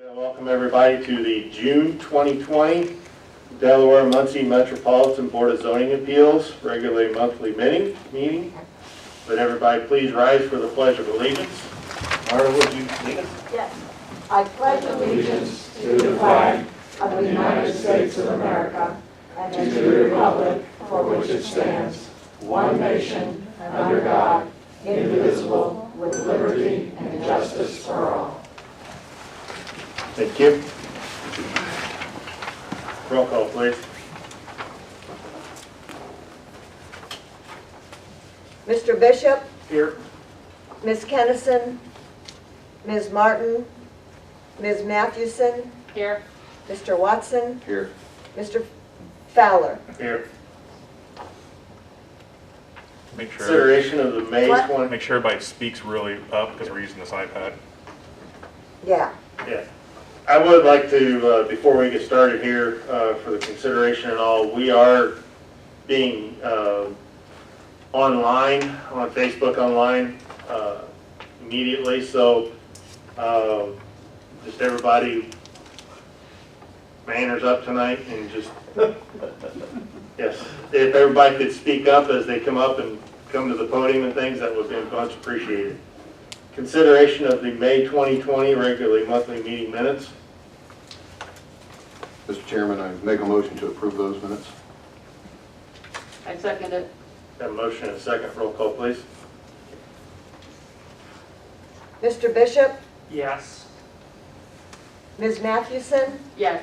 Welcome everybody to the June 2020 Delaware-Muncie Metropolitan Board of Zoning Appeals regularly monthly meeting. Would everybody please rise for the Pledge of Allegiance? Marta, would you lead us? Yes. I pledge allegiance to the flag of the United States of America and to the republic for which it stands, one nation, under God, indivisible, with liberty and justice for all. Thank you. Roll call, please. Mr. Bishop, Here. Ms. Kennison, Ms. Martin, Ms. Mathewson, Here. Mr. Watson, Here. Mr. Fowler. Here. Make sure, Consideration of the May What? 20. make sure everybody speaks really up because we're using this iPad. Yeah. Yeah. I would like to, before we get started here, for the consideration and all, we are being online, on Facebook online, immediately, so just everybody manners up tonight and just, yes, if everybody could speak up as they come up and come to the podium and things, that would be much appreciated. Consideration of the May 2020 regularly monthly meeting minutes. Mr. Chairman, I make a motion to approve those minutes. I second it. Have a motion and a second. Roll call, please. Mr. Bishop, Yes. Ms. Mathewson, Yes.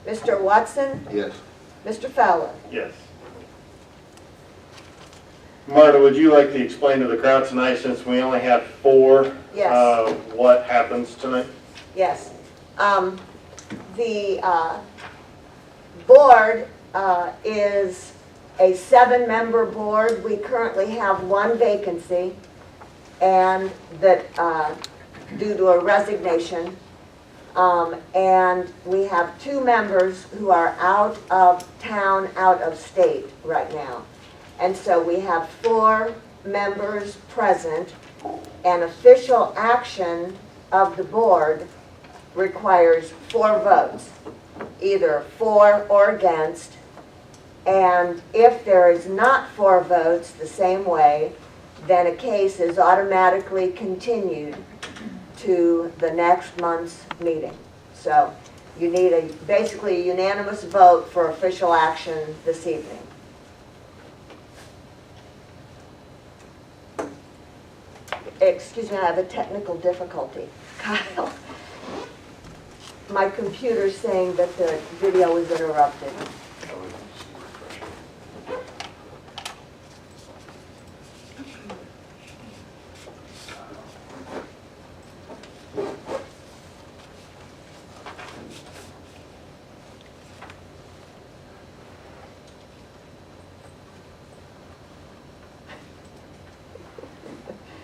Mr. Watson, Yes. Mr. Fowler. Yes. Marta, would you like to explain to the crowd tonight, since we only have four, Yes. what happens tonight? Yes. The board is a 7-member board. We currently have one vacancy, and that due to a resignation. And we have 2 members who are out of town, out of state right now. And so we have 4 members present, and official action of the board requires 4 votes, either for or against. And if there is not 4 votes the same way, then a case is automatically continued to the next month's meeting. So you need basically a unanimous vote for official action this evening. Excuse me, I have a technical difficulty. Kyle, my computer's saying that the video is interrupted.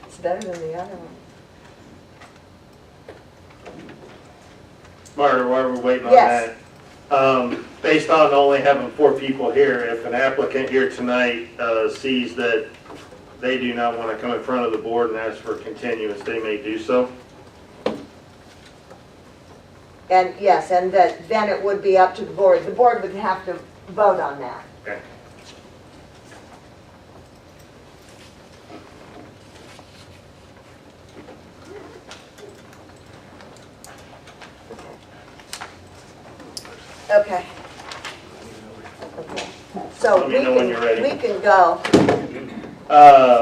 It's better than the other one. Marta, while we're waiting on Yes. that, based on only having 4 people here, if an applicant here tonight sees that they do not want to come in front of the board and ask for continuance, they may do so. And yes, and that then it would be up to the board. The board would have to vote on that. Okay. Okay. Okay. So Let me know when you're ready. we can go.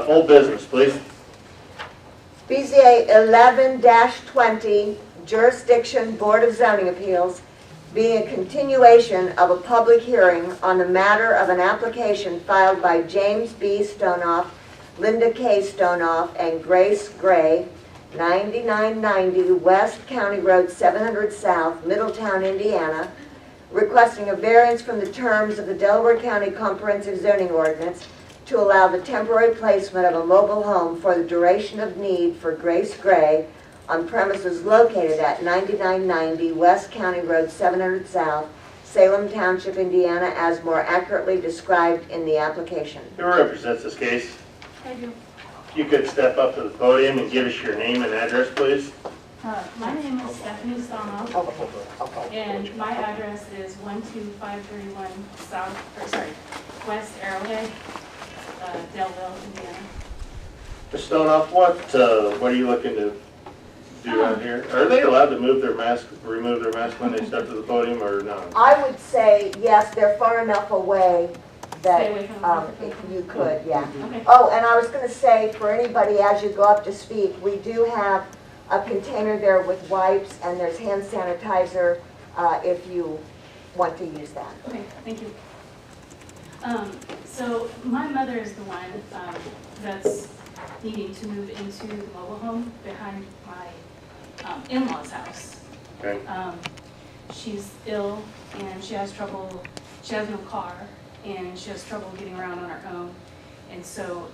Old business, please. BZA 11-20, Jurisdiction Board of Zoning Appeals, being a continuation of a public hearing on the matter of an application filed by James B. Stonoff, Linda K. Stonoff, and Grace Gray, 9990 West County Road 700 South, Middletown, Indiana, requesting a variance from the terms of the Delaware County Comprehensive Zoning Ordinance to allow the temporary placement of a mobile home for the duration of need for Grace Gray on premises located at 9990 West County Road 700 South, Salem Township, Indiana, as more accurately described in the application. Who represents this case? I do. If you could step up to the podium and give us your name and address, please. My name is Stephanie Stanoff, Okay. and my address is 12531 West Arrowhead, Delaware, Indiana. Mr. Stonoff, what are you looking to do out here? Are they allowed to remove their mask when they step to the podium or not? I would say, yes, they're far enough away that Stay away from the microphone. you could, yeah. Okay. Oh, and I was going to say, for anybody, as you go up to speak, we do have a container there with wipes, and there's hand sanitizer if you want to use that. Okay, thank you. So my mother is the one that's needing to move into the mobile home behind my in-laws' house. Okay. She's ill and she has no car, and she has trouble getting around on her own. And so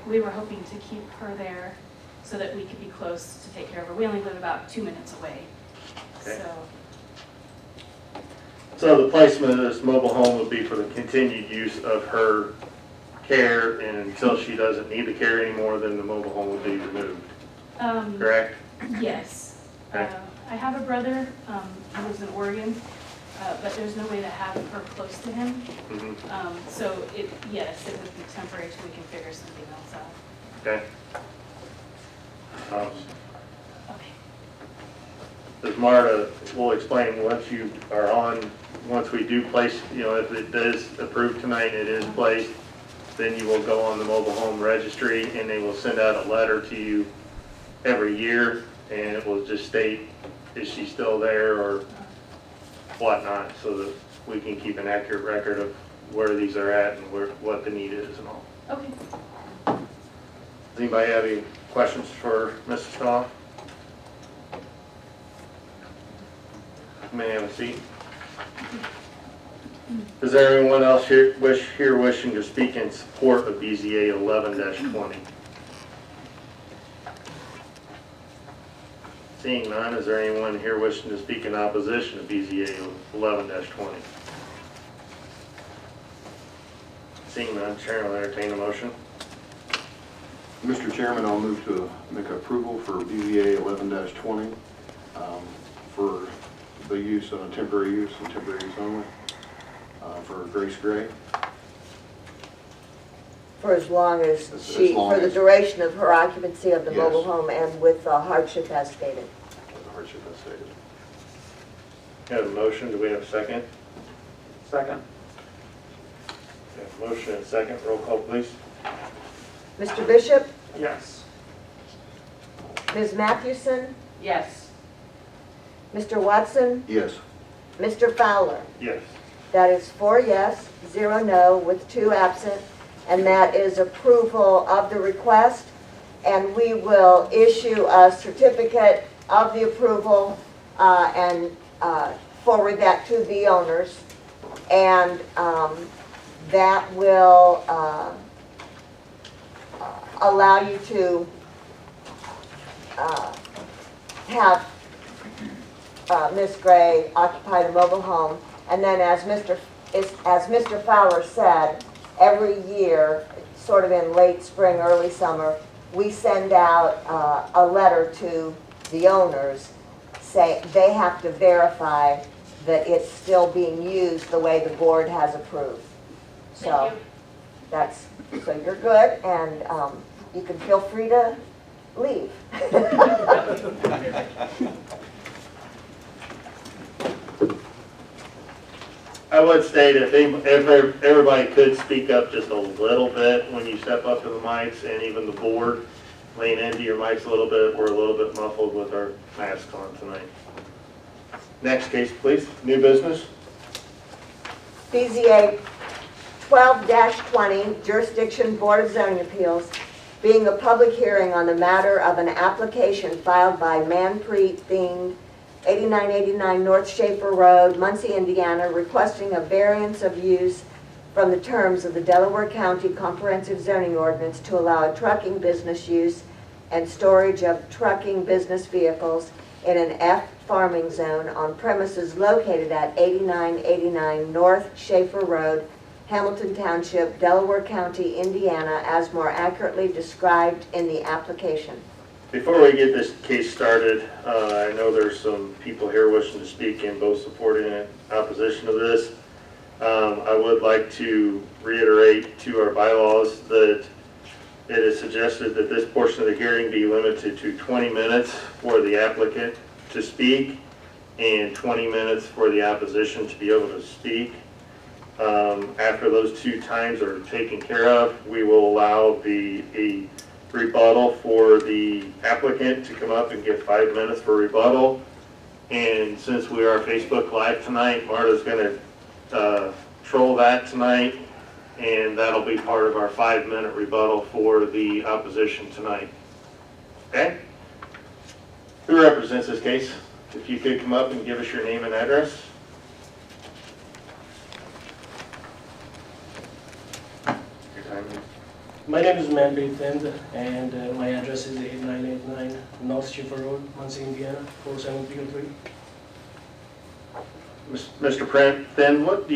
we were hoping to keep her there so that we could be close to take care of her. We only live about 2 minutes away. Okay. So, So the placement of this mobile home would be for the continued use of her care, and until she doesn't need the care anymore, then the mobile home will be removed, correct? yes. Okay. I have a brother who lives in Oregon, but there's no way to have her close to him. Mhm. So yes, it would be temporary till we can figure something else out. Okay. Okay. As Marta will explain, once we do place, if it is approved tonight and it is placed, then you will go on the mobile home registry and they will send out a letter to you every year, and it will just state, is she still there or whatnot, so that we can keep an accurate record of where these are at and what the need is and all. Okay. Does anybody have any questions for Mrs. Stoll? May I have a seat? Is there anyone else here wishing to speak in support of BZA 11-20? Seeing none, is there anyone here wishing to speak in opposition to BZA 11-20? Seeing none, Chair will entertain a motion. Mr. Chairman, I'll move to make approval for BZA 11-20 for the use on a temporary use and temporary use only for Grace Gray. For as long as As she, long for the as- duration of her occupancy of the Yes. mobile home and with the hardship as stated. The hardship as stated. We have a motion, do we have a second? Second. We have a motion and a second, roll call please. Mr. Bishop, Yes. Ms. Mathewson, Yes. Mr. Watson, Yes. Mr. Fowler. Yes. That is 4 yes, 0 no, with 2 absent, and that is approval of the request. And we will issue a certificate of the approval and forward that to the owners. And that will allow you to have Ms. Gray occupy the mobile home. And then as Mr. Fowler said, every year, sort of in late spring, early summer, we send out a letter to the owners saying they have to verify that it's still being used the way the board has approved. So so you're good, and you can feel free to leave. I would state if everybody could speak up just a little bit when you step up to the mics, and even the board, lean into your mics a little bit. We're a little bit muffled with our masks on tonight. Next case, please. New business. BZA 12-20, Jurisdiction Board of Zoning Appeals, being a public hearing on the matter of an application filed by Manpreet Thing, 8989 North Schaefer Road, Muncie, Indiana, requesting a variance of use from the terms of the Delaware County Comprehensive Zoning Ordinance to allow a trucking business use and storage of trucking business vehicles in an F farming zone on premises located at 8989 North Schaefer Road, Hamilton Township, Delaware County, Indiana, as more accurately described in the application. Before we get this case started, I know there's some people here wishing to speak in both support and opposition of this. I would like to reiterate to our bylaws that it is suggested that this portion of the hearing be limited to 20 minutes for the applicant to speak and 20 minutes for the opposition to be able to speak. After those 2 times are taken care of, we will allow a rebuttal for the applicant to come up and give 5 minutes for rebuttal. And since we are Facebook Live tonight, Marta's going to troll that tonight, and that'll be part of our 5-minute rebuttal for the opposition tonight. Okay? Who represents this case? If you could come up and give us your name and address. Your time is. My name is Manpreet Thind, and my address is 8989 North Schiffer Road, Muncie, Indiana, 47303. Mr. Finn, what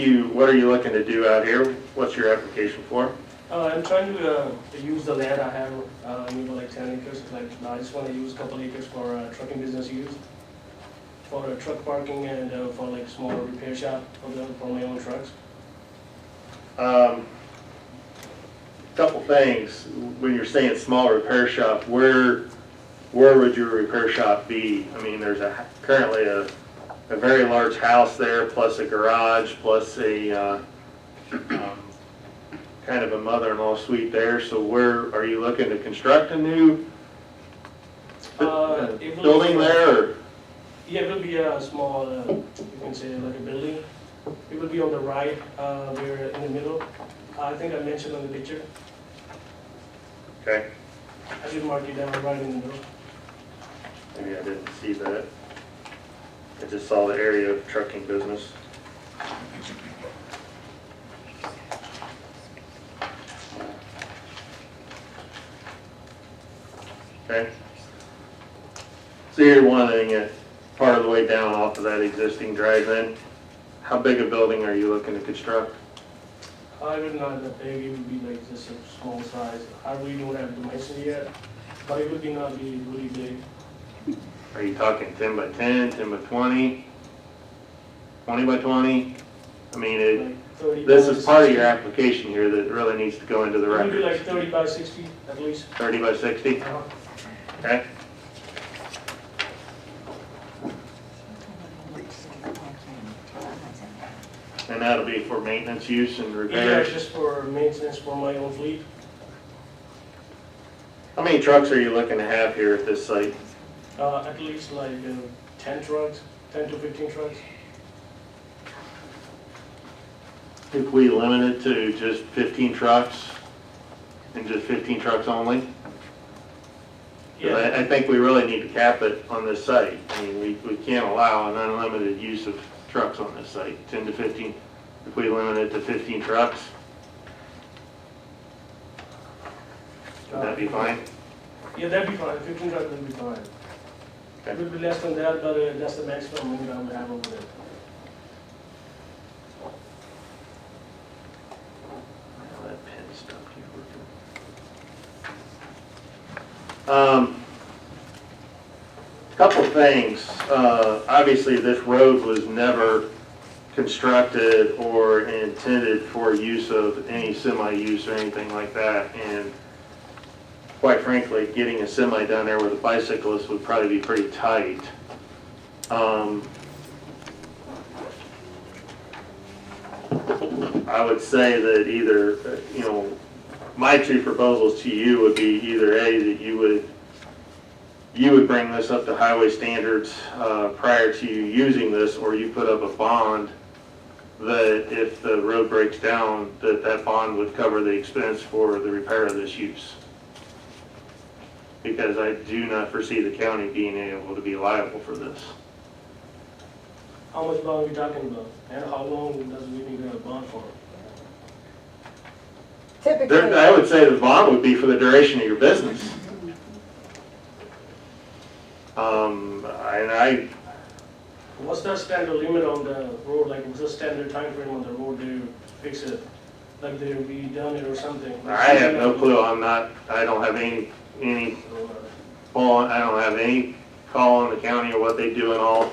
are you looking to do out here? What's your application for? I'm trying to use the land I have, maybe like 10 acres. I just want to use a couple acres for trucking business use, for truck parking and for like small repair shop for my own trucks. Couple things. When you're saying small repair shop, where would your repair shop be? I mean, there's currently a very large house there, plus a garage, plus a kind of a mother-in-law suite there. So where are you looking to construct a new building there? Or? Yeah, it will be a small, you can say like a building. It will be on the right, we're in the middle. I think I mentioned on the picture. Okay. I should mark it down right in the middle. Maybe I didn't see that. I just saw the area of trucking business. Okay. So you're wanting it part of the way down off of that existing drive-in. How big a building are you looking to construct? I would not that big, it would be like just a small size. I really don't have dimension yet, but it would be not be really big. Are you talking 10 by 10, 10 by 20, 20 by 20? I mean, Like 30 this by is part of 60. your application here that really needs to go into the It would be record. like 30 by 60 at least. 30 by 60, okay? And that'll be for maintenance use and Yeah, repairs? just for maintenance for my own fleet. How many trucks are you looking to have here at this site? At least like 10 trucks, 10 to 15 trucks. If we limit it to just 15 trucks and just 15 trucks only? 'Cause Yeah, I think we really need to cap it on this site. I mean, we can't allow an unlimited use of trucks on this site, 10 to 15. If we limit it to 15 trucks, would that be fine? yeah, that'd be fine. 15 trucks would be fine. Okay. It would be less than that, but that's the maximum limit I would have over there. Now that pen stopped working. Couple things. Obviously, this road was never constructed or intended for use of any semi-use or anything like that. And quite frankly, getting a semi down there with a bicyclist would probably be pretty tight. I would say that either, my two proposals to you would be either A, that you would bring this up to highway standards prior to you using this, or you put up a bond that if the road breaks down, that bond would cover the expense for the repair of this use. Because I do not foresee the county being able to be liable for this. How much bond are we talking about? And how long does we need a bond for? Typically, I would say the bond would be for the duration of your business. And What's the standard limit on the road? Like, what's the standard time frame on the road to fix it? Like, they'll be done it or something? I have no clue. I don't have any I don't have any call on the county or what they do and all.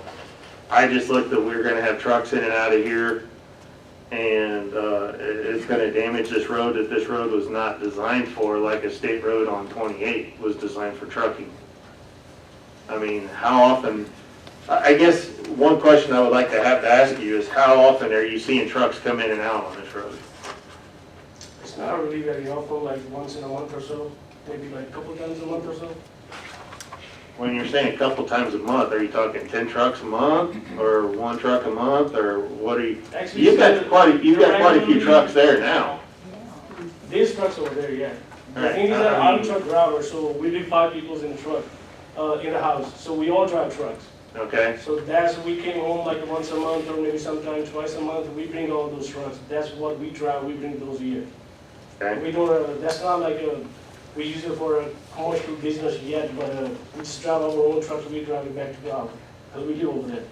I just looked that we're gonna have trucks in and out of here, and it's gonna damage this road that this road was not designed for, like a state road on 28 was designed for trucking. I mean, how often, I guess one question I would like to have to ask you is how often are you seeing trucks come in and out on this road? It's not really very often, like once in a month or so, maybe like a couple times a month or so. When you're saying a couple times a month, are you talking 10 trucks a month, or 1 truck a month, or what are you? Actually, You've got so quite a few regularly- trucks there now. These trucks over there, yeah. The Right. thing is that I'm a truck driver, so we live 5 people in the truck, in the house, so we all drive trucks. Okay, So that's, we came home like once a month or maybe sometimes twice a month, we bring all those trucks. That's what we drive, we bring those here. okay. We don't, that's not like we use it for a commercial business yet, but we just drive our own trucks, we drive it back to the house, because we live over there.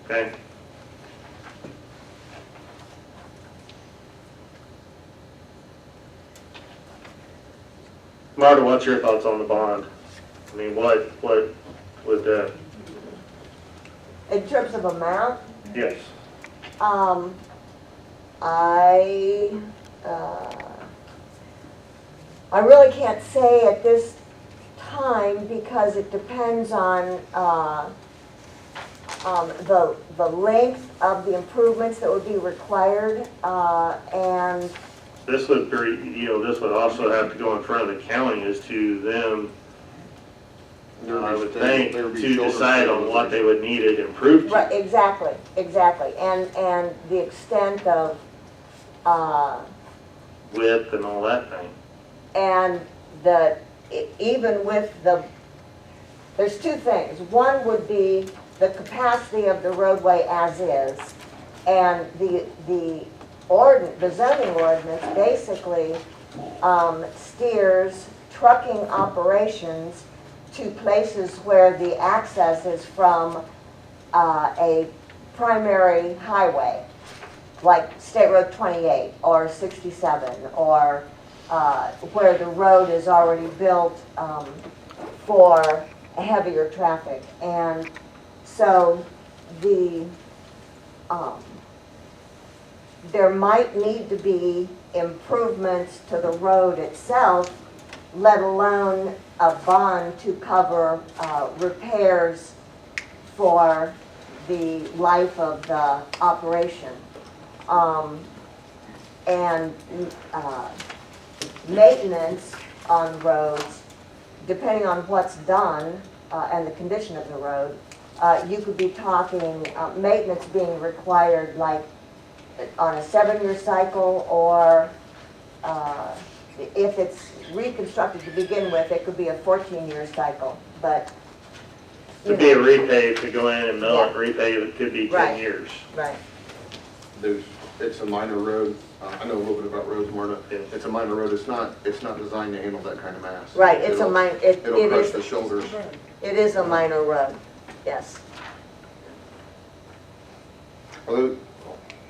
Okay. Marta, what's your thoughts on the bond? I mean, what would, In terms of amount, yes, I, I really can't say at this time because it depends on, the length of the improvements that would be required, and this would be, this would also have to go in front of the county as to them, I would think, to decide on what they would need it improved to. right, exactly, and the extent of, Width and all that thing. and even with there's 2 things. One would be the capacity of the roadway as is, and the zoning ordinance basically steers trucking operations to places where the access is from a primary highway, like State Road 28 or 67, or where the road is already built for heavier traffic. And so there might need to be improvements to the road itself, let alone a bond to cover repairs for the life of the operation. And maintenance on roads, depending on what's done and the condition of the road, you could be talking maintenance being required like on a 7-year cycle, or if it's reconstructed to begin with, it could be a 14-year cycle. But To be a repave, to go in and mill it, Yeah. repave, it could be 10 Right. years. right, It's a minor road. I know a little bit about roads, Marta. Yeah. It's a minor road. It's not designed to handle that kind of mass. right. It's a It'll it crush is the shoulders. it is a minor road. Yes.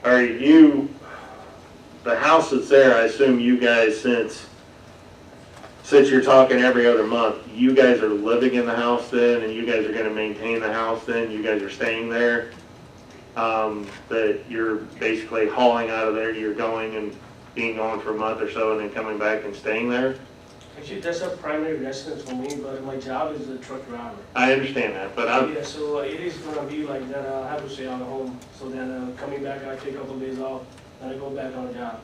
Are you, the house that's there, I assume you guys, since you're talking every other month, you guys are living in the house then, and you guys are gonna maintain the house then, you guys are staying there? That you're basically hauling out of there, you're going and being gone for a month or so and then coming back and staying there? Actually, that's a primary residence for me, but my job is a truck driver. I understand that, but I'm, Yeah, so it is gonna be like that, I have to stay on home, so then coming back, I take a couple days off, and I go back on the job.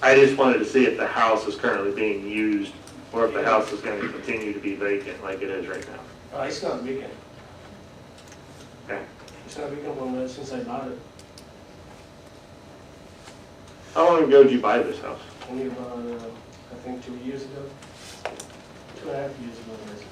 I just wanted to see if the house is currently being used or if the house is gonna continue to be vacant like it is right now. It's not vacant. Okay. It's not vacant since I bought it, How long ago did you buy this house? only about, I think 2 years ago, 2.5 years ago, I guess.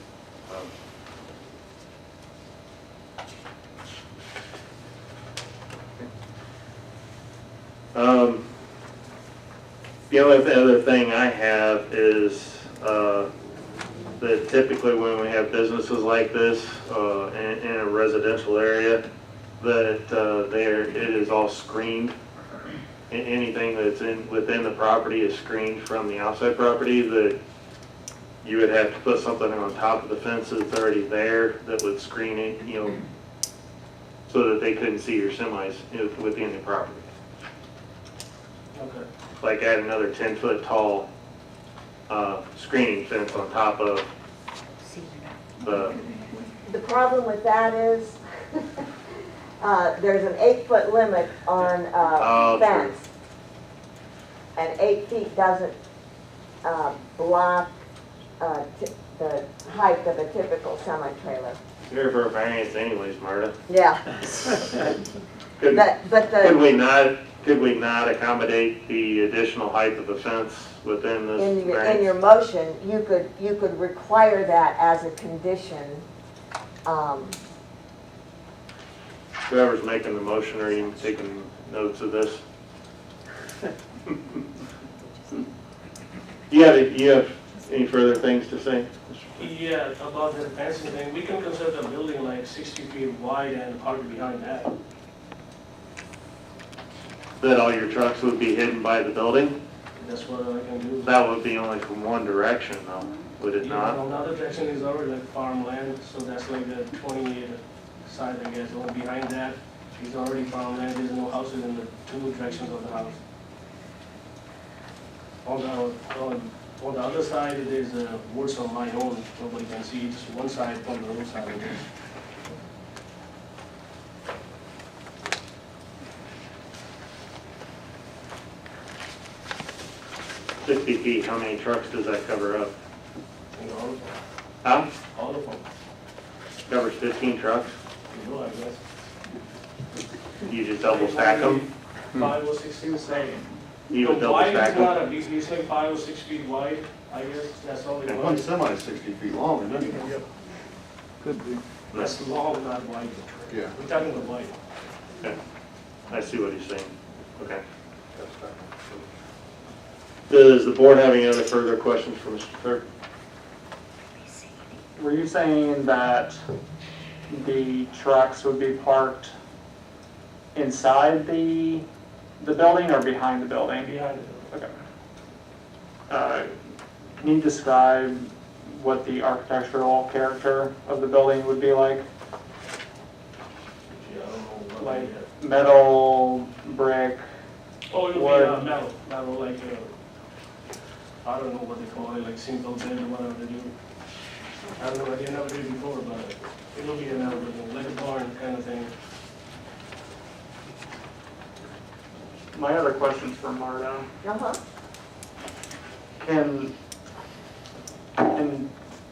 The only other thing I have is, that typically when we have businesses like this, in a residential area, that it is all screened. Anything that's within the property is screened from the outside property, that you would have to put something on top of the fence that's already there that would screen it, you know, so that they couldn't see your semis within the property. Okay. Like add another 10-foot tall screening fence on top of The problem with that is, there's an 8-foot limit on Oh, true. fence. And 8 feet doesn't block the height of a typical semi-trailer. Here for a variance anyways, Marta. Yeah, Could but could the, we not accommodate the additional height of the fence within this in variance? your motion, you could require that as a condition. Whoever's making the motion, are you taking notes of this? You have any further things to say? Yeah, about the fencing thing, we can consider the building like 60 feet wide and park behind that. That all your trucks would be hidden by the building? That's what I can do. That would be only from one direction though, would it Yeah, not? another direction is already like farmland, so that's like the 20 side, I guess. The one behind that is already farmland. There's no houses in the two directions of the house. On the other side, there's woods on my own. Nobody can see. Just one side from the road side. I guess. $60 feet, how many trucks does that cover up? And all of them. Huh? All of them. Covers 15 trucks? You know, I guess. You just double stack them? 5 or 6 feet wide. You would The double wide stack is not them? a big, it's like 5 or 6 feet wide, I guess. That's all it And one was. semi is 60 feet long, isn't it? Could be. That's long, not wide. Yeah. We're talking about wide. Okay. I see what he's saying. Okay. Does the board have any other further questions for Mr. Clerk? Were you saying that the trucks would be parked inside the building or behind the building? Behind it. Okay. Can you describe what the architectural character of the building would be like? Yeah, I don't know what Like like. metal, brick? Oh, it'll wood. be metal like, I don't know what they call it, like single bed or whatever they do. I don't know, I never did it before, but it'll be a metal building, like a barn kind of thing. My other question's for Marta. uh-huh. Can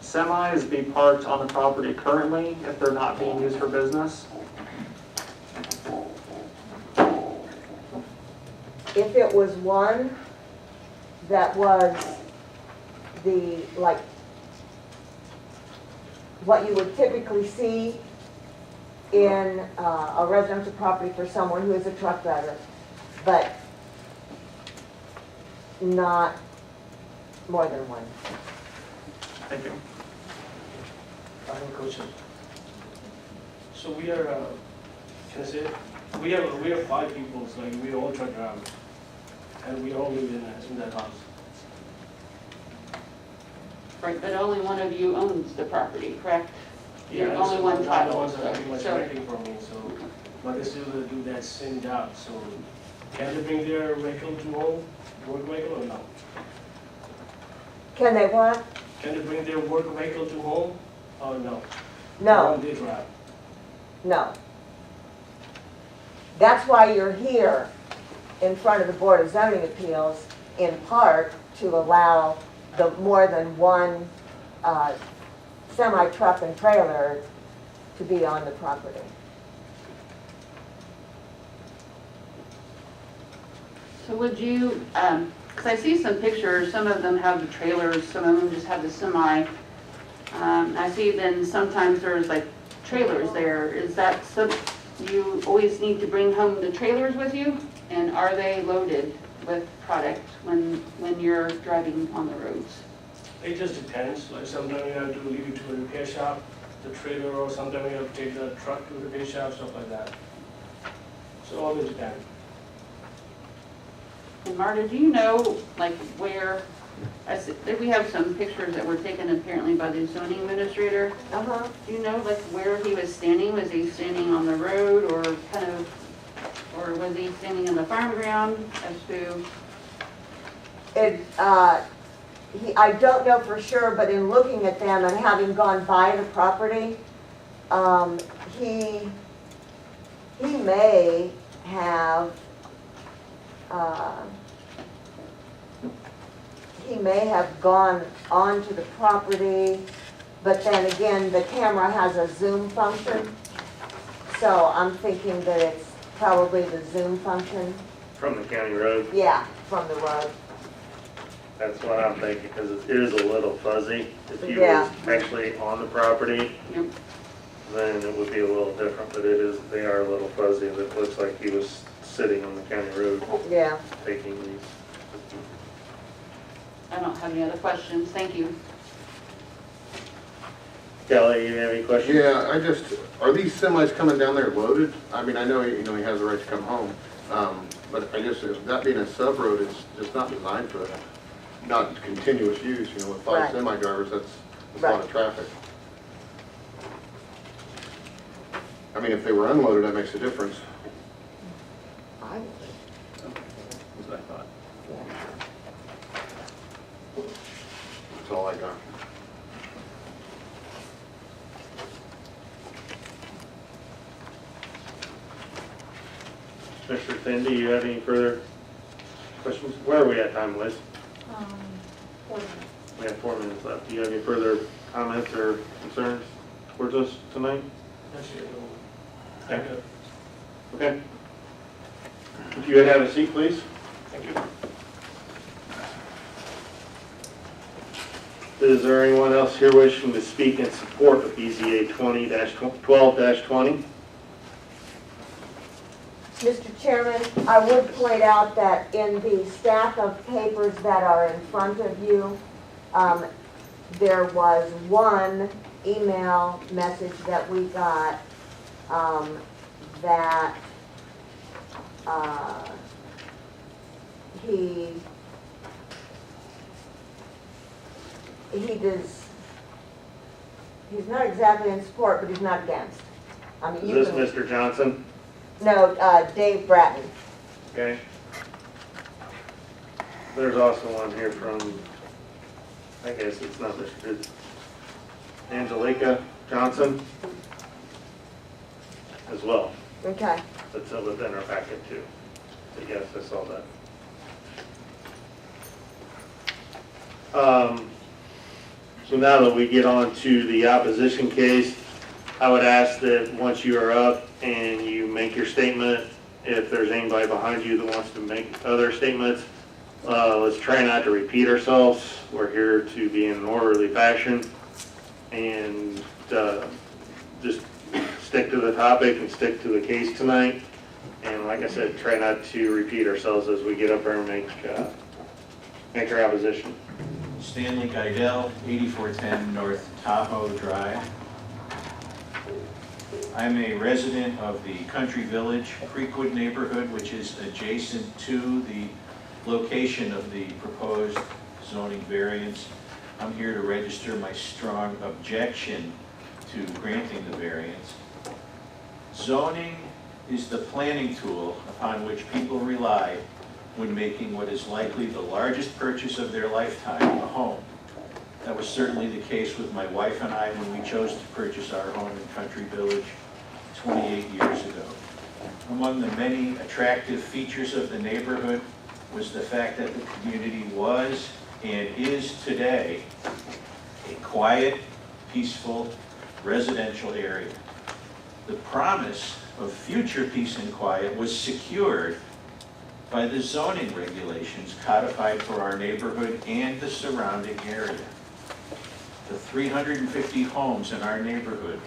semis be parked on the property currently if they're not being used for business? If it was one that was the, like, what you would typically see in a residential property for someone who is a truck driver, but not more than one. Thank you. I have a question. So we are, can I say, it? We have 5 people, so like we all truck drivers, and we all live in that house. Right, but only one of you owns the property, correct? You're Yeah, only so one they're the title, ones that are pretty much so- renting from me, so, but they still do that same job, so can they bring their vehicle to home, work vehicle or no? Can they what? Can they bring their work vehicle to home or no? The No, one they drive. no. That's why you're here in front of the Board of Zoning Appeals, in part to allow the more than one semi-truck and trailer to be on the property. So would you, because I see some pictures, some of them have the trailers, some of them just have the semi. I see then sometimes there's like trailers there. Is that some, you always need to bring home the trailers with you? And are they loaded with product when you're driving on the roads? It just depends, like sometimes you have to leave it to a repair shop, the trailer, or sometimes you have to take the truck to the repair shop, stuff like that. So all it depends. And Marta, do you know, like, where, we have some pictures that were taken apparently by the zoning administrator. Uh-huh. Do you know, like, where he was standing? Was he standing on the road or kind of, or was he standing in the farm ground as to? I don't know for sure, but in looking at them and having gone by the property, he may have, gone onto the property, but then again, the camera has a zoom function. So I'm thinking that it's probably the zoom function. From the county road. Yeah, from the road. That's what I'm thinking, because it is a little fuzzy. If he Yeah. was actually on the property, Yep. then it would be a little different, but they are a little fuzzy. It looks like he was sitting on the county road Yeah. taking these. I don't have any other questions. Thank you. Kelly, you have any questions? Yeah, are these semis coming down there loaded? I mean, I know, he has the right to come home, but I guess that being a sub-road, it's just not designed for that. Not continuous use, with 5 Right. semi drivers, that's a lot of traffic. I mean, if they were unloaded, that makes a difference. I- That's what I thought. yeah. That's all I got. Mr. Finn, do you have any further questions? Where are we at time, Liz? 4 minutes. We have 4 minutes left. Do you have any further comments or concerns towards us tonight? Thank you. Okay. If you would have a seat, please. Thank you. Is there anyone else here wishing to speak in support of BZA 20-12-20? Mr. Chairman, I would point out that in the stack of papers that are in front of you, there was one email message that we got that he's not exactly in support, but he's not against. I mean, Is this Mr. Johnson? No, Dave Bratton. Okay. There's also one here from, I guess it's not Mr. Angelica Johnson as well. Okay. That's within our packet too. So yes, I saw that. So now that we get on to the opposition case, I would ask that once you are up and you make your statement, if there's anybody behind you that wants to make other statements, let's try not to repeat ourselves. We're here to be in an orderly fashion and just stick to the topic and stick to the case tonight. And like I said, try not to repeat ourselves as we get up there and make our opposition. Stanley Guidell, 8410 North Tahoe Drive. I'm a resident of the Country Village Creekwood neighborhood, which is adjacent to the location of the proposed zoning variance. I'm here to register my strong objection to granting the variance. Zoning is the planning tool upon which people rely when making what is likely the largest purchase of their lifetime, a home. That was certainly the case with my wife and I when we chose to purchase our home in Country Village 28 years ago. Among the many attractive features of the neighborhood was the fact that the community was and is today a quiet, peaceful, residential area. The promise of future peace and quiet was secured by the zoning regulations codified for our neighborhood and the surrounding area. The 350 homes in our neighborhood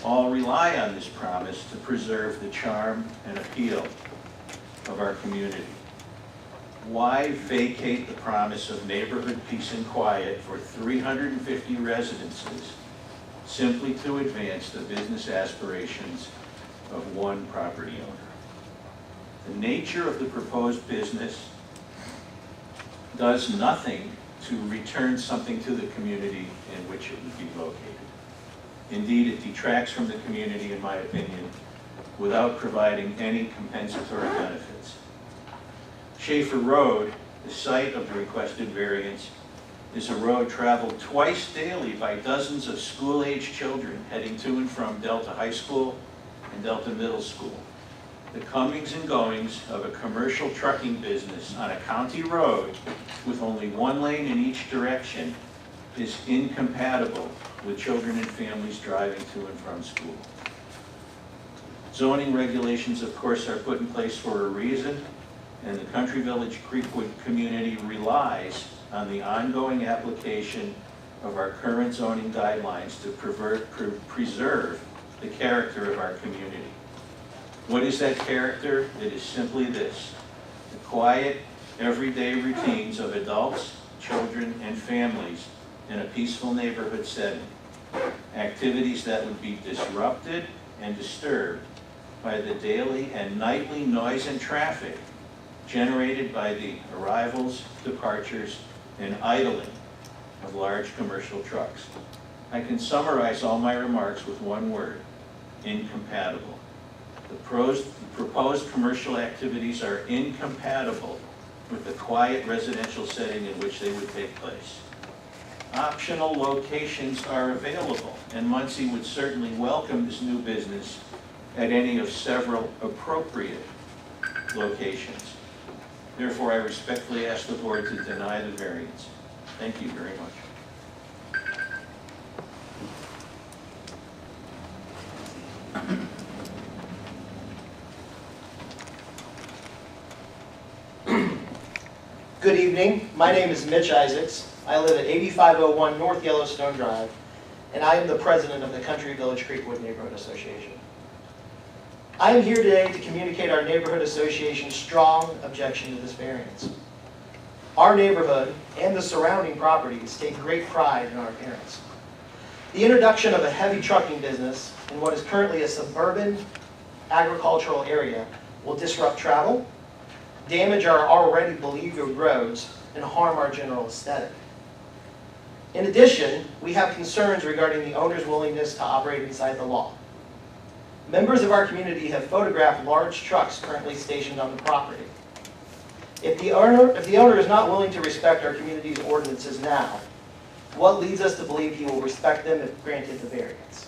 all rely on this promise to preserve the charm and appeal of our community. Why vacate the promise of neighborhood peace and quiet for 350 residences simply to advance the business aspirations of one property owner? The nature of the proposed business does nothing to return something to the community in which it would be located. Indeed, it detracts from the community, in my opinion, without providing any compensatory benefits. Schaefer Road, the site of the requested variance, is a road traveled twice daily by dozens of school-age children heading to and from Delta High School and Delta Middle School. The comings and goings of a commercial trucking business on a county road with only one lane in each direction is incompatible with children and families driving to and from school. Zoning regulations, of course, are put in place for a reason, and the Country Village Creekwood community relies on the ongoing application of our current zoning guidelines to preserve the character of our community. What is that character? It is simply this: the quiet, everyday routines of adults, children, and families in a peaceful neighborhood setting. Activities that would be disrupted and disturbed by the daily and nightly noise and traffic generated by the arrivals, departures, and idling of large commercial trucks. I can summarize all my remarks with one word: incompatible. The proposed commercial activities are incompatible with the quiet residential setting in which they would take place. Optional locations are available, and Muncie would certainly welcome this new business at any of several appropriate locations. Therefore, I respectfully ask the board to deny the variance. Thank you very much. Good evening. My name is Mitch Isaacs. I live at 8501 North Yellowstone Drive, and I am the president of the Country Village Creekwood Neighborhood Association. I am here today to communicate our neighborhood association's strong objection to this variance. Our neighborhood and the surrounding properties take great pride in our appearance. The introduction of a heavy trucking business in what is currently a suburban agricultural area will disrupt travel, damage our already beleaguered roads, and harm our general aesthetic. In addition, we have concerns regarding the owner's willingness to operate inside the law. Members of our community have photographed large trucks currently stationed on the property. If the owner is not willing to respect our community's ordinances now, what leads us to believe he will respect them if granted the variance?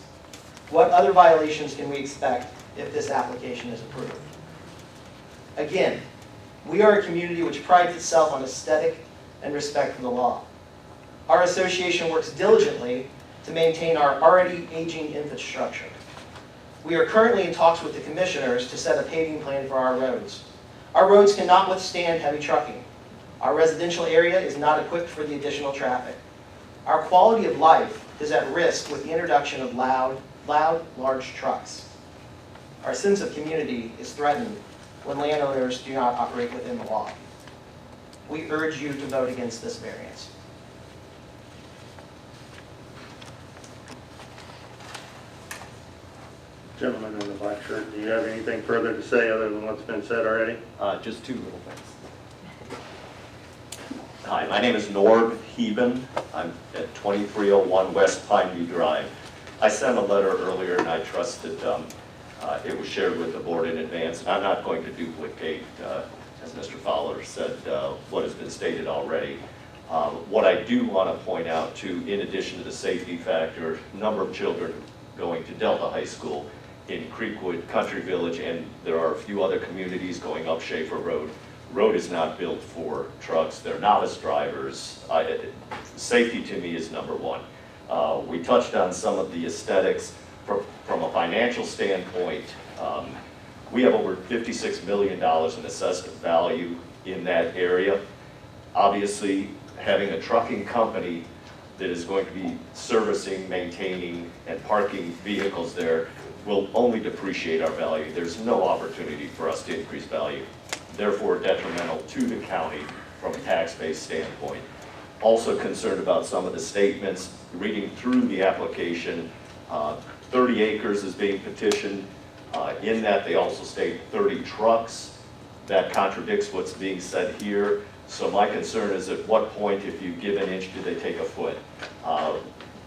What other violations can we expect if this application is approved? Again, we are a community which prides itself on aesthetic and respect for the law. Our association works diligently to maintain our already aging infrastructure. We are currently in talks with the commissioners to set a paving plan for our roads. Our roads cannot withstand heavy trucking. Our residential area is not equipped for the additional traffic. Our quality of life is at risk with the introduction of loud, large trucks. Our sense of community is threatened when landowners do not operate within the law. We urge you to vote against this variance. Gentleman in the black shirt, do you have anything further to say other than what's been said already? Just two little things. Hi, my name is Norb Heben. I'm at 2301 West Pineview Drive. I sent a letter earlier, and I trust that it was shared with the board in advance. And I'm not going to duplicate, as Mr. Fowler said, what has been stated already. What I do want to point out, too, in addition to the safety factor, number of children going to Delta High School in Creekwood, Country Village, and there are a few other communities going up Schaefer Road. Road is not built for trucks. They're novice drivers. Safety to me is number one. We touched on some of the aesthetics. From a financial standpoint, we have over $56 million in assessed value in that area. Obviously, having a trucking company that is going to be servicing, maintaining, and parking vehicles there will only depreciate our value. There's no opportunity for us to increase value. Therefore, detrimental to the county from a tax-based standpoint. Also concerned about some of the statements, reading through the application, 30 acres is being petitioned. In that, they also state 30 trucks. that contradicts what's being said here. So my concern is at what point, if you give an inch, do they take a foot?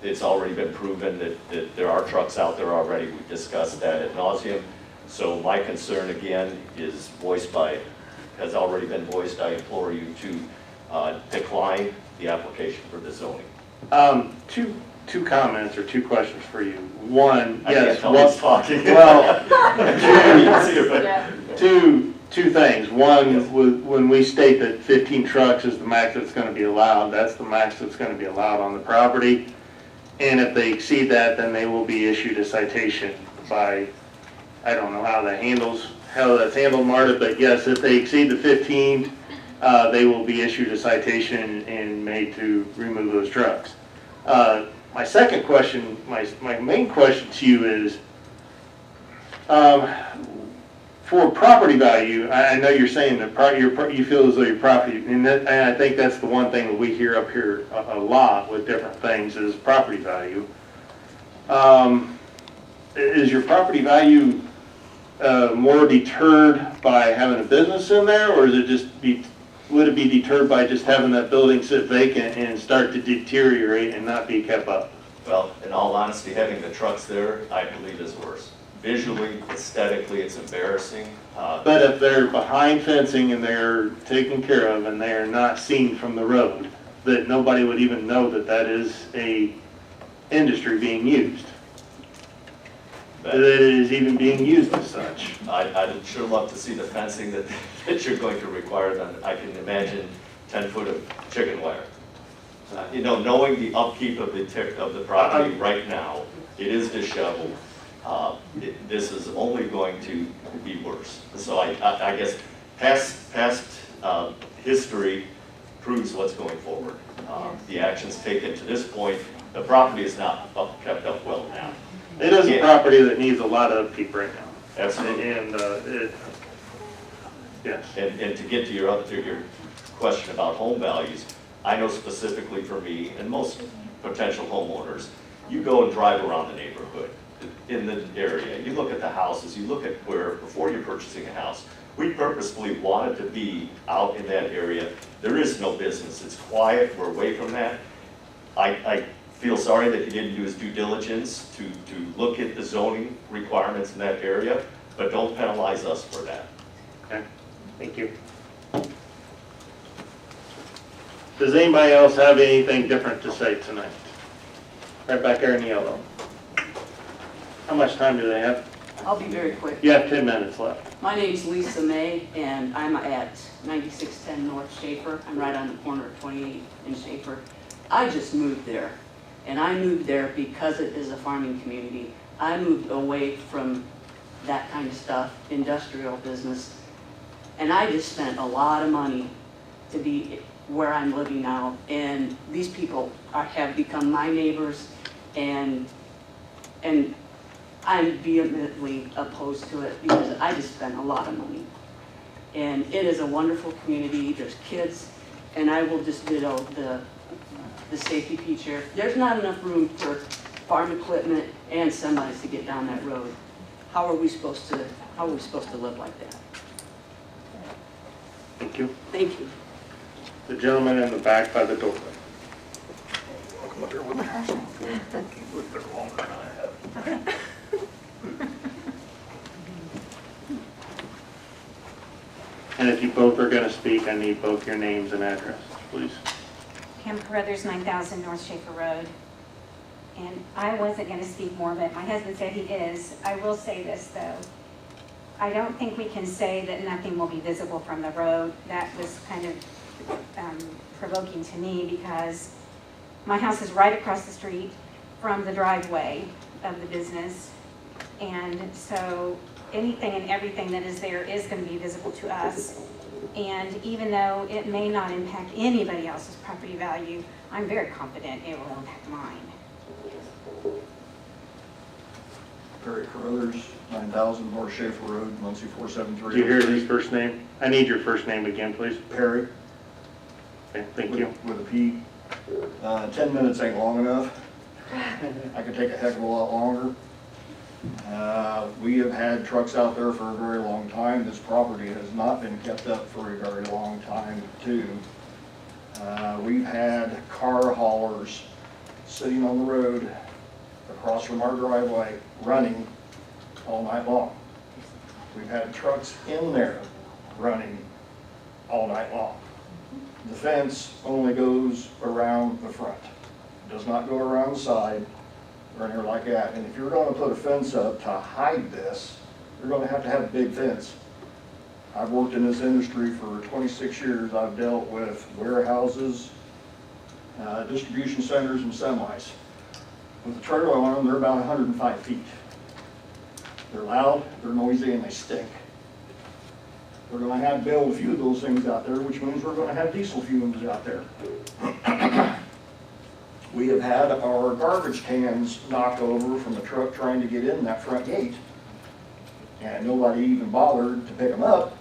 It's already been proven that there are trucks out there already. We've discussed that ad nauseum. So my concern again is has already been voiced. I implore you to decline the application for the zoning. Two comments or two questions for you. One, I can't yes, tell who's talking. two things. One, when we state that 15 trucks is the max that's going to be allowed, that's the max that's going to be allowed on the property. And if they exceed that, then they will be issued a citation by, I don't know how that's handled, Marta, but yes, if they exceed the 15, they will be issued a citation and made to remove those trucks. My second question, my main question to you is, for property value, I know you're saying that you feel as though your property, and I think that's the one thing that we hear up here a lot with different things is property value. Is your property value more deterred by having a business in there, or would it be deterred by just having that building sit vacant and start to deteriorate and not be kept up? Well, in all honesty, having the trucks there, I believe is worse. Visually, aesthetically, it's embarrassing. But if they're behind fencing and they're taken care of and they are not seen from the road, that nobody would even know that that is a industry being used. That it is even being used as such. I'd sure love to see the fencing that you're going to require. Then I can imagine 10 foot of chicken wire. Knowing the upkeep of the property right now, it is disheveled. This is only going to be worse. So I guess past history proves what's going forward. The actions taken to this point, the property is not kept up well now. It is a property that needs a lot of upkeep right now. Absolutely. Yes. And to get to your question about home values, I know specifically for me and most potential homeowners, you go and drive around the neighborhood in the area. You look at the houses, you look at where, before you're purchasing a house, we purposefully wanted to be out in that area. There is no business. It's quiet. We're away from that. I feel sorry that he didn't do his due diligence to look at the zoning requirements in that area, but don't penalize us for that. Okay, thank you. Does anybody else have anything different to say tonight? Right back there in yellow. How much time do they have? I'll be very quick. You have 10 minutes left. My name's Lisa May, and I'm at 9610 North Schaefer. I'm right on the corner of 28 and Schaefer. I just moved there, and I moved there because it is a farming community. I moved away from that kind of stuff, industrial business, and I just spent a lot of money to be where I'm living now, and these people have become my neighbors, and I'm vehemently opposed to it because I just spent a lot of money. And it is a wonderful community. There's kids, and I will just ditto the safety feature. There's not enough room for farm equipment and semis to get down that road. How are we supposed to live like that? Thank you. Thank you. The gentleman in the back by the door. And if you both are going to speak, I need both your names and addresses, please. Kim Carruthers, 9000 North Schaefer Road. And I wasn't going to speak more, but my husband said he is. I will say this, though. I don't think we can say that nothing will be visible from the road. That was kind of provoking to me because my house is right across the street from the driveway of the business. And so anything and everything that is there is going to be visible to us. And even though it may not impact anybody else's property value, I'm very confident it will impact mine. Perry Carruthers, 9000 North Schaefer Road, Muncie 473. Do you hear his first name? I need your first name again, please. Perry. Okay, thank you. With a P. 10 minutes ain't long enough. I could take a heck of a lot longer. We have had trucks out there for a very long time. This property has not been kept up for a very long time, too. We've had car haulers sitting on the road across from our driveway running all night long. We've had trucks in there running all night long. The fence only goes around the front. It does not go around the side or anywhere like that. And if you're going to put a fence up to hide this, you're going to have a big fence. I've worked in this industry for 26 years. I've dealt with warehouses, distribution centers, and semis. With a trailer on them, they're about 105 feet. They're loud, they're noisy, and they stink. We're going to build a few of those things out there, which means we're going to have diesel fumes out there. We have had our garbage cans knocked over from a truck trying to get in that front gate, and nobody even bothered to pick them up.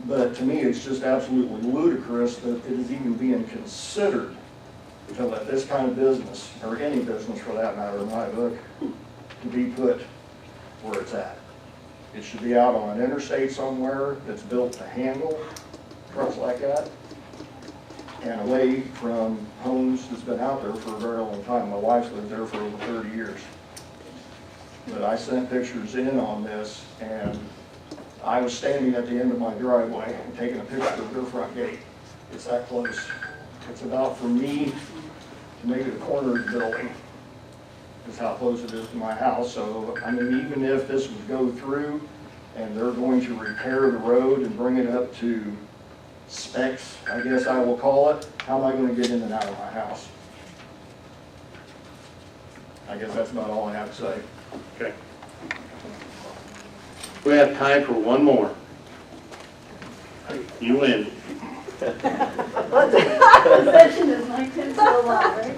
But to me, it's just absolutely ludicrous that it is even being considered to let this kind of business, or any business for that matter in my book, to be put where it's at. It should be out on an interstate somewhere that's built to handle trucks like that, and away from homes that's been out there for a very long time. My wife's lived there for over 30 years. But I sent pictures in on this, and I was standing at the end of my driveway and taking a picture of their front gate. It's that close. It's about from me to maybe the corner of the building is how close it is to my house. So, I mean, even if this would go through and they're going to repair the road and bring it up to specs, I guess I will call it, how am I going to get in and out of my house? I guess that's about all I have to say. Okay. We have time for one more. You win. Possession is my 10 so right?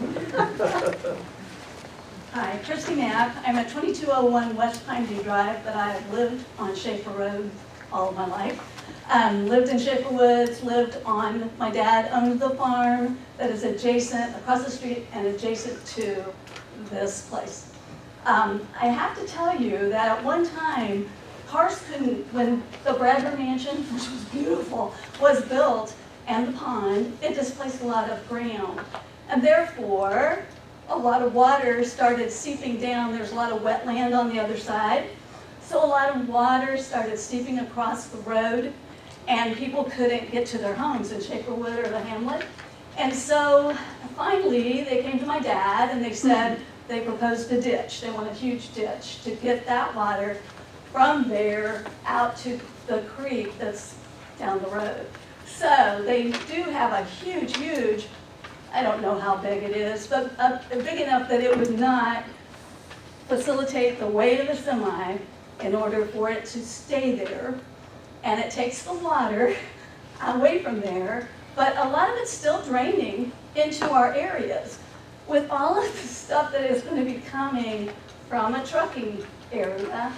Hi, Christy Knapp. I'm at 2201 West Pineview Drive, but I have lived on Schaefer Road all of my life. Lived in Schaefer Woods, my dad owned the farm that is adjacent, across the street and adjacent to this place. I have to tell you that at one time, cars couldn't, when the Bradford Mansion, which was beautiful, was built, and the pond, it displaced a lot of ground. And therefore, a lot of water started seeping down. There's a lot of wetland on the other side. So a lot of water started seeping across the road, and people couldn't get to their homes in Shakerwood or the hamlet. And so finally, they came to my dad, and they said they proposed a ditch. They want a huge ditch to get that water from there out to the creek that's down the road. So they do have a huge, I don't know how big it is, but big enough that it would not facilitate the weight of the semi in order for it to stay there. And it takes the water away from there, but a lot of it's still draining into our areas. With all of the stuff that is going to be coming from a trucking area,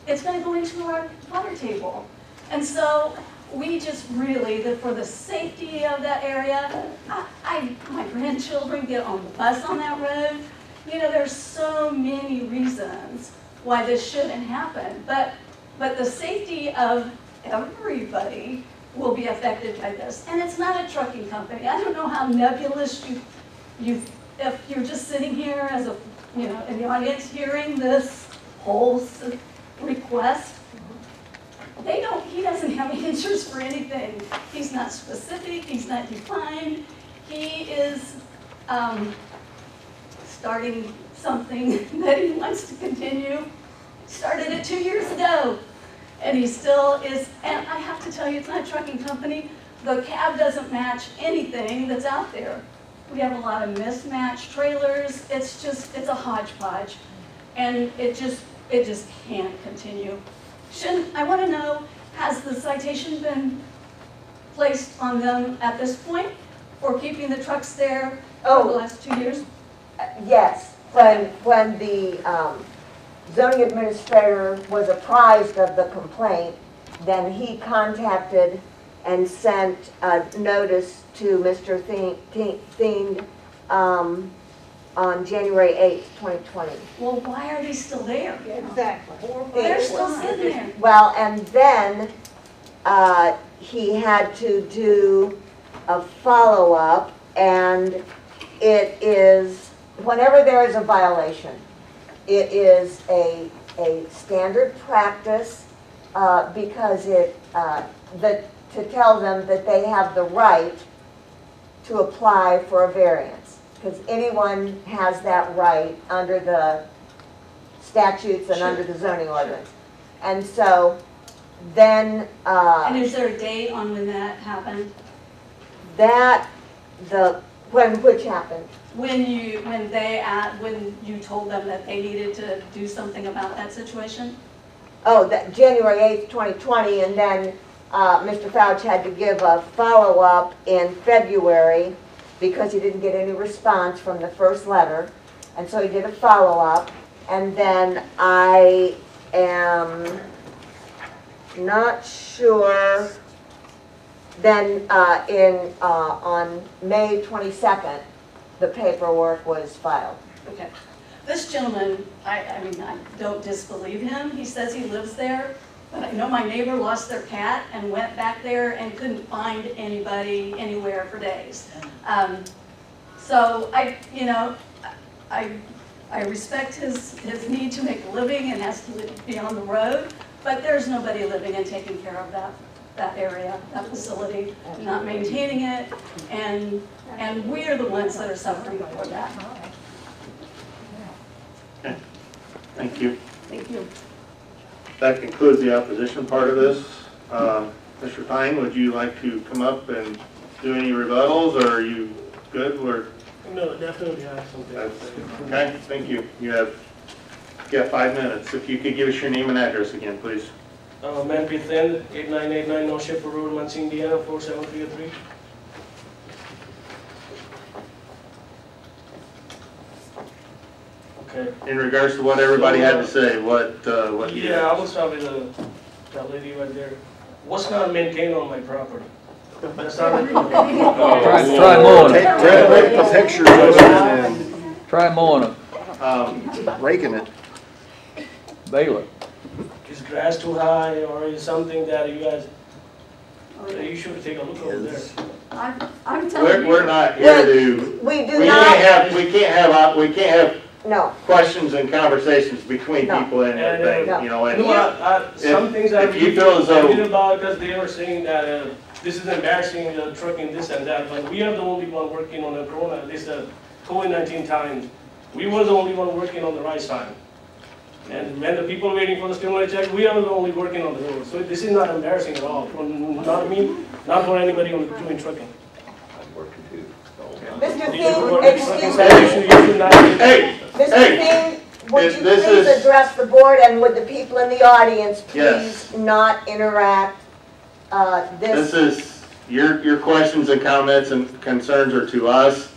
it's going to go into our water table. And so we just really, for the safety of that area, my grandchildren get on the bus on that road. You know, there's so many reasons why this shouldn't happen. But the safety of everybody will be affected by this. And it's not a trucking company. I don't know how nebulous if you're just sitting here as in the audience hearing this whole request. He doesn't have answers for anything. He's not specific, he's not defined. He is starting something that he wants to continue. Started it 2 years ago, and he still is, and I have to tell you, it's not a trucking company. The cab doesn't match anything that's out there. We have a lot of mismatched trailers. It's a hodgepodge, and it just can't continue. I want to know, has the citation been placed on them at this point for keeping the trucks there for the last 2 years? Yes. When the zoning administrator was apprised of the complaint, then he contacted and sent a notice to Mr. Thien on January 8th, 2020. Well, why are they still there? Exactly. They're still sitting there. Well, and then he had to do a follow-up, and it is, whenever there is a violation, it is a standard practice because to tell them that they have the right to apply for a variance. Because anyone has that right under the statutes and under the zoning ordinance. And so then And is there a date on when that happened? which happened? When you told them that they needed to do something about that situation? Oh, January 8th, 2020, and then Mr. Fouch had to give a follow-up in February because he didn't get any response from the first letter. And so he did a follow-up, and then I am not sure, then on May 22nd, the paperwork was filed. Okay. This gentleman, I mean, I don't disbelieve him. He says he lives there. But I know my neighbor lost their cat and went back there and couldn't find anybody anywhere for days. So I respect his need to make a living and has to be on the road, but there's nobody living and taking care of that area, that facility, not maintaining it, and we're the ones that are suffering for that. Okay. Thank you. Thank you. That concludes the opposition part of this. Mr. Pine, would you like to come up and do any rebuttals, or are you good? No, definitely have something to say. Okay, thank you. You have 5 minutes. If you could give us your name and address again, please. Metropolitan, 8989 North Sheffield Road, Muncie, Indiana, 47303. Okay. In regards to what everybody had to say, what you Yeah, I will start with that lady right there. What's not maintained on my property? That's not Try mowing it. Take the pictures of it and Try mowing it. raking it. Bale it. Is grass too high, or is something that you guys, you should take a look over there. I'm telling you. We're not here to. We do We not. can't have No. questions and conversations between No. people and everything, No. you know, and Some things I if you feel as I though- read about, because they were saying that this is embarrassing, trucking this and that, but we are the only one working on the corona, this COVID-19 times. We were the only one working on the right side. And when the people waiting for the stimulus check, we are the only working on the road. So this is not embarrassing at all, not me, not for anybody doing trucking. Mr. You should Thiem, work in trucking, excuse so me. you should not. Hey, Mr. hey, Thiem, would you this please is- address the board, and would the people in the audience Yes. please not interact? this is, your questions and comments and concerns are to us.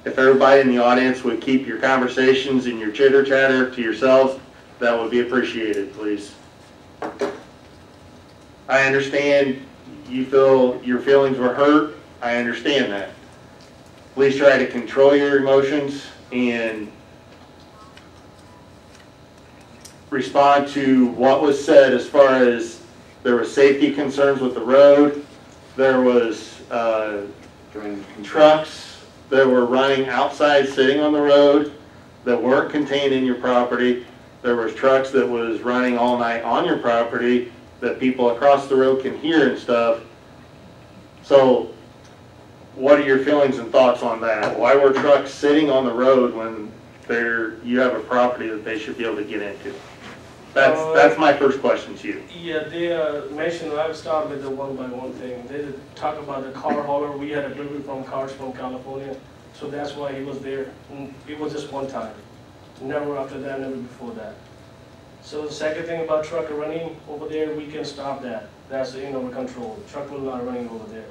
If everybody in the audience would keep your conversations and your chitter chatter to yourselves, that would be appreciated, please. I understand you feel your feelings were hurt. I understand that. Please try to control your emotions and respond to what was said as far as there were safety concerns with the road. There was trucks that were running outside, sitting on the road, that weren't contained in your property. There was trucks that was running all night on your property that people across the road can hear and stuff. So what are your feelings and thoughts on that? Why were trucks sitting on the road when you have a property that they should be able to get into? That's my first question to you. Yeah, they mentioned, I'll start with the one by one thing. They did talk about the car hauler. We had a delivery from cars from California, so that's why he was there. And it was just one time. Never after that, never before that. So the second thing about truck running over there, we can stop that. That's in our control. Truck will not running over there.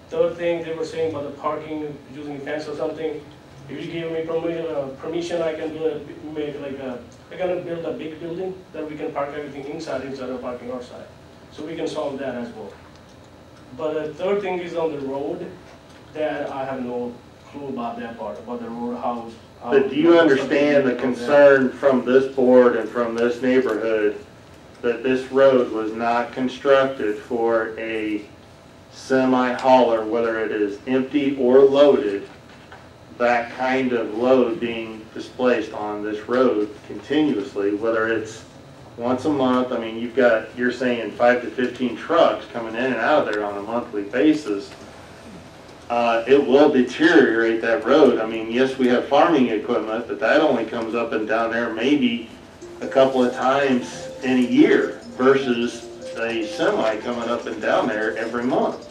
Third thing, they were saying about the parking, using a fence or something. If you give me permission, I can I'm gonna build a big building that we can park everything inside of parking outside. So we can solve that as well. But the third thing is on the road that I have no clue about that part, about the road, how. But do you understand the concern from this board and from this neighborhood that this road was not constructed for a semi-hauler, whether it is empty or loaded, that kind of load being displaced on this road continuously, whether it's once a month? I mean, you're saying 5 to 15 trucks coming in and out of there on a monthly basis. It will deteriorate that road. I mean, yes, we have farming equipment, but that only comes up and down there maybe a couple of times in a year versus a semi coming up and down there every month.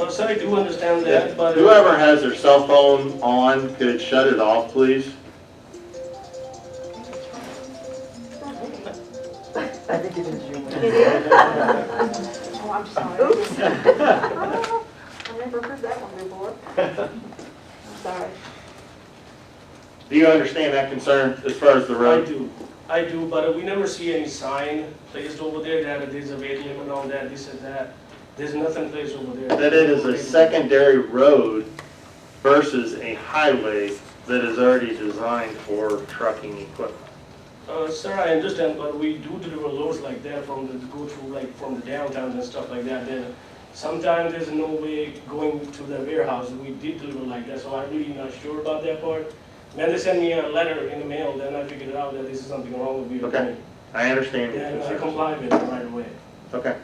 Sir, I do understand that, but. Whoever has their cell phone on could shut it off, please. I think it is you. Oh, I'm sorry. Oops. I never heard that one before. I'm sorry. Do you understand that concern as far as the road? I do, but we never see any sign placed over there that there's a weight limit on that, this and that. There's nothing placed over there. That it is a secondary road versus a highway that is already designed for trucking equipment. Sir, I understand, but we do deliver loads like that go through like from the downtown and stuff like that. Then sometimes there's no way going to the warehouse. We did deliver like that, so I'm really not sure about that part. When they send me a letter in the mail, then I figured out that this is something wrong with me. Okay, I understand. And I complied with it right away. Okay.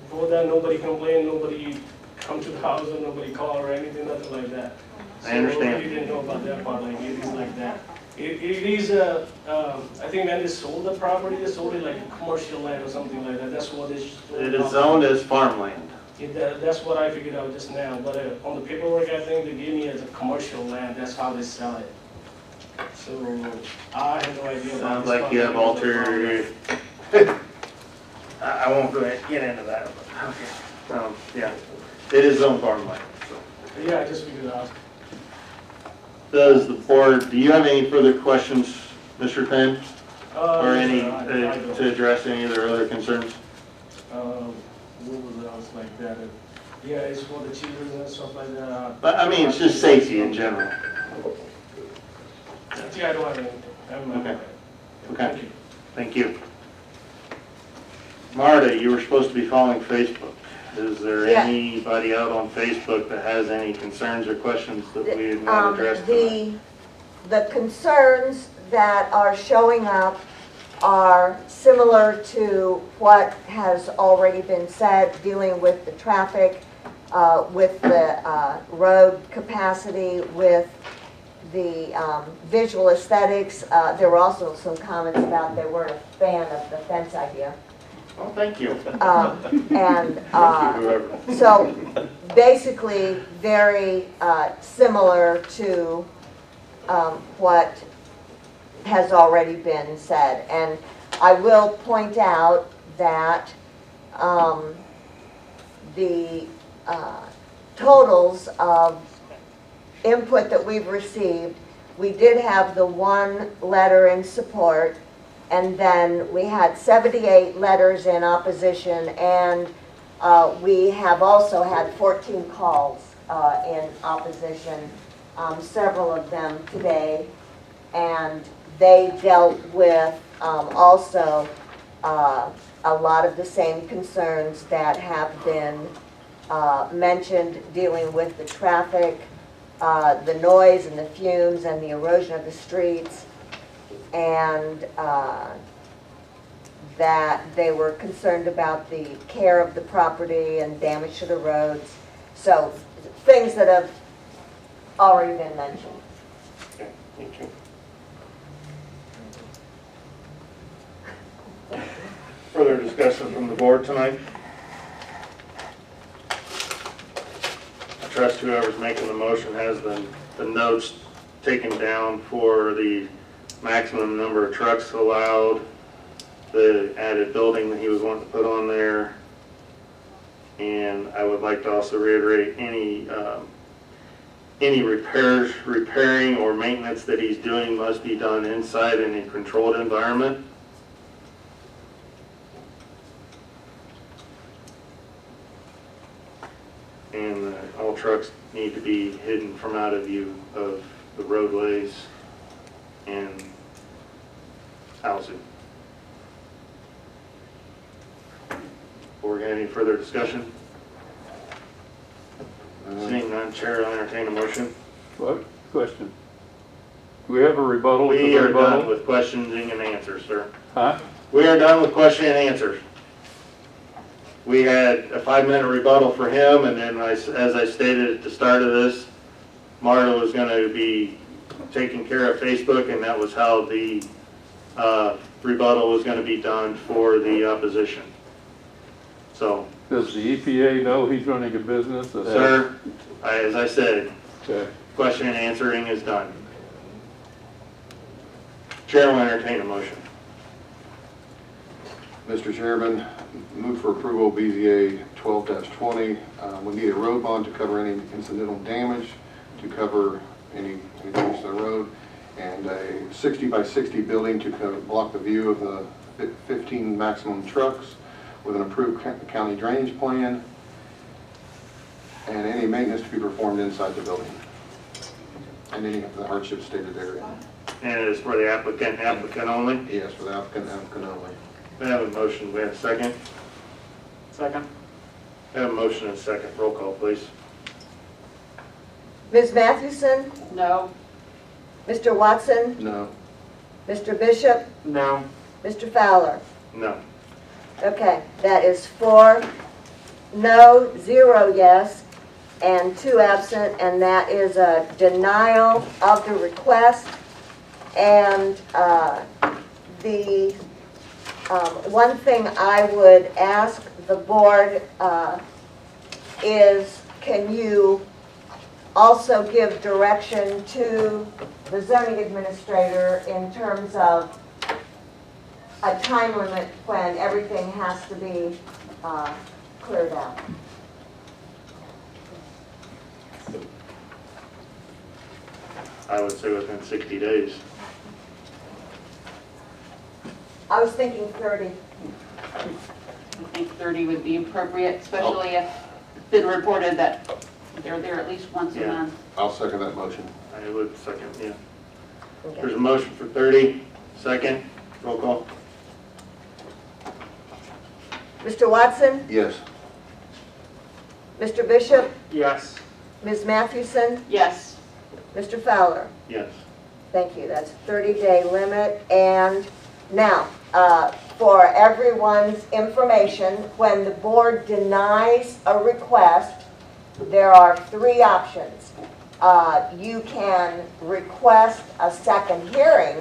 Before that, nobody complained, nobody come to the house, or nobody called or anything, nothing like that. I understand. So I really didn't know about that part, like it is like that. It is, I think when they sold the property, they sold it like commercial land or something like that. That's what it's. It is zoned as farmland. That's what I figured out just now, but on the paperwork, I think they gave me as a commercial land, that's how they sell it. So, I have no idea. Sounds like you have ulterior. I won't go ahead and get into that, but, okay. Yeah, it is zoned farmland, so. Yeah, I just figured it out. Does the board, do you have any further questions, Mr. Penn? Or any, to address any of their other concerns? What was else like that? Yeah, it's for the children and stuff like that. But, I mean, it's just safety in general. Yeah, I don't have anything. Okay. Okay, thank you. Marta, you were supposed to be following Facebook. Is there Yeah. anybody out on Facebook that has any concerns or questions that we have not addressed tonight? The concerns that are showing up are similar to what has already been said, dealing with the traffic, with the road capacity, with the visual aesthetics. There were also some comments about they weren't a fan of the fence idea. Oh, thank you. And Thank you, whoever. so basically very similar to what has already been said. And I will point out that the totals of input that we've received, we did have the one letter in support, and then we had 78 letters in opposition, and we have also had 14 calls in opposition, several of them today, and they dealt with also a lot of the same concerns that have been mentioned, dealing with the traffic, the noise and the fumes and the erosion of the streets, and that they were concerned about the care of the property and damage to the roads. So things that have already been mentioned. Okay, thank you. Further discussion from the board tonight? I trust whoever's making the motion has the notes taken down for the maximum number of trucks allowed, the added building that he was wanting to put on there. And I would like to also reiterate any repairing or maintenance that he's doing must be done inside in a controlled environment. and all trucks need to be hidden from out of view of the roadways and housing. Before we get any further discussion, seeing none, Chair, I'll entertain a motion. What? Question. Do we have a rebuttal to the We are done rebuttal? with questioning and answers, sir. Huh? We are done with question and answers. We had a 5-minute rebuttal for him, and then as I stated at the start of this, Marta was going to be taking care of Facebook, and that was how the rebuttal was going to be done for the opposition. So, Does the EPA know he's running a business? that has- sir, as I said, Okay. question and answering is done. Chair will entertain a motion. Mr. Chairman, move for approval BZA 12-20. We need a road bond to cover any incidental damage, to cover any damage to the road, and a 60 by 60 building to block the view of the 15 maximum trucks with an approved county drainage plan, and any maintenance to be performed inside the building, and any of the hardships stated therein. And it is for the applicant only. Yes, for the applicant only. We have a motion, we have a second. Second. We have a motion and a second. Roll call, please. Ms. Mathewson? No. Mr. Watson? No. Mr. Bishop? No. Mr. Fowler? No. Okay, that is 4 no, 0 yes, and 2 absent, and that is a denial of the request. And the one thing I would ask the board is, can you also give direction to the zoning administrator in terms of a time limit when everything has to be cleared out? I would say within 60 days. I was thinking 30. I think 30 would be appropriate, especially if it's been reported that they're there at least once a Yeah. month. I'll second that motion. I would second, yeah. Okay. There's a motion for 30, second. Roll call. Mr. Watson? Yes. Mr. Bishop? Yes. Ms. Mathewson? Yes. Mr. Fowler? Yes. Thank you. That's 30-day limit. And now, for everyone's information, when the board denies a request, there are 3 options. You can request a second hearing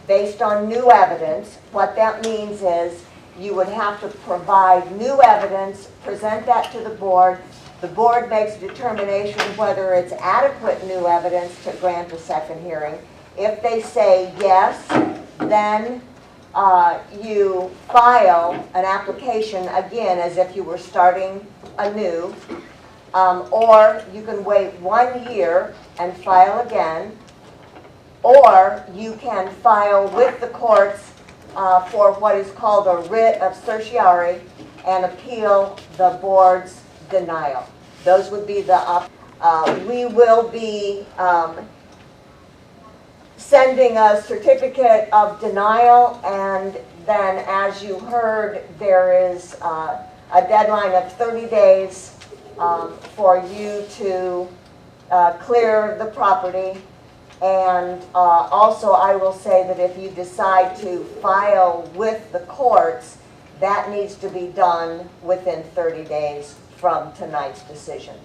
based on new evidence. What that means is you would have to provide new evidence, present that to the board. The board makes a determination whether it's adequate new evidence to grant a second hearing. If they say yes, then you file an application again as if you were starting anew, or you can wait 1 year and file again, or you can file with the courts for what is called a writ of certiorari and appeal the board's denial. Those would be the options. We will be sending a certificate of denial, and then, as you heard, there is a deadline of 30 days for you to clear the property. And also, I will say that if you decide to file with the courts, that needs to be done within 30 days from tonight's decision.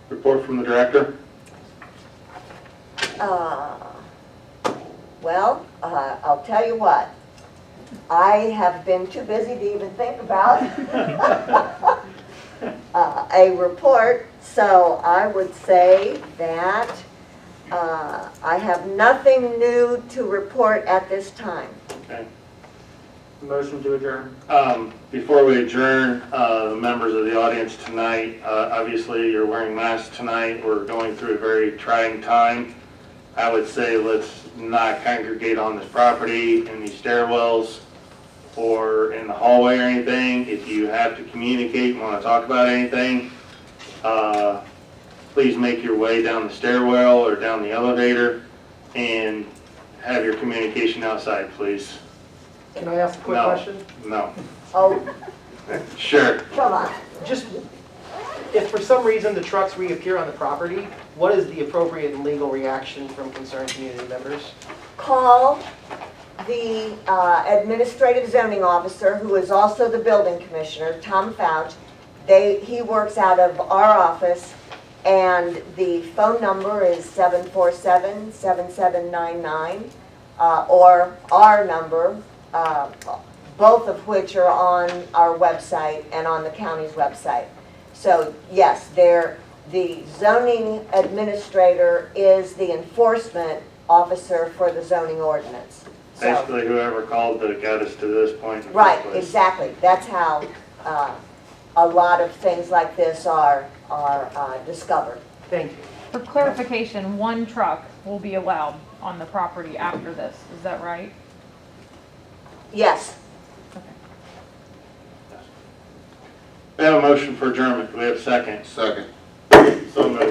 Report from the director. Well, I'll tell you what. I have been too busy to even think about a report, so I would say that I have nothing new to report at this time. Okay. Motion to adjourn. Before we adjourn, the members of the audience tonight, obviously you're wearing masks tonight. We're going through a very trying time. I would say let's not congregate on this property in these stairwells or in the hallway or anything, if you have to communicate and want to talk about anything, please make your way down the stairwell or down the elevator and have your communication outside, please. Can I ask a quick No. question? No. Oh, Sure. come on. Just, if for some reason the trucks reappear on the property, what is the appropriate and legal reaction from concerned community members? Call the administrative zoning officer, who is also the building commissioner, Tom Fouch. He works out of our office, and the phone number is 747-7799, or our number, both of which are on our website and on the county's website. So yes, the zoning administrator is the enforcement officer for the zoning ordinance. So, Basically, whoever called that got us to this point. in the right, first place. exactly. That's how a lot of things like this are discovered. Thank you. For clarification, one truck will be allowed on the property after this, is that right? Yes. We have a motion for adjournment. Do we have a second? Second. So moved.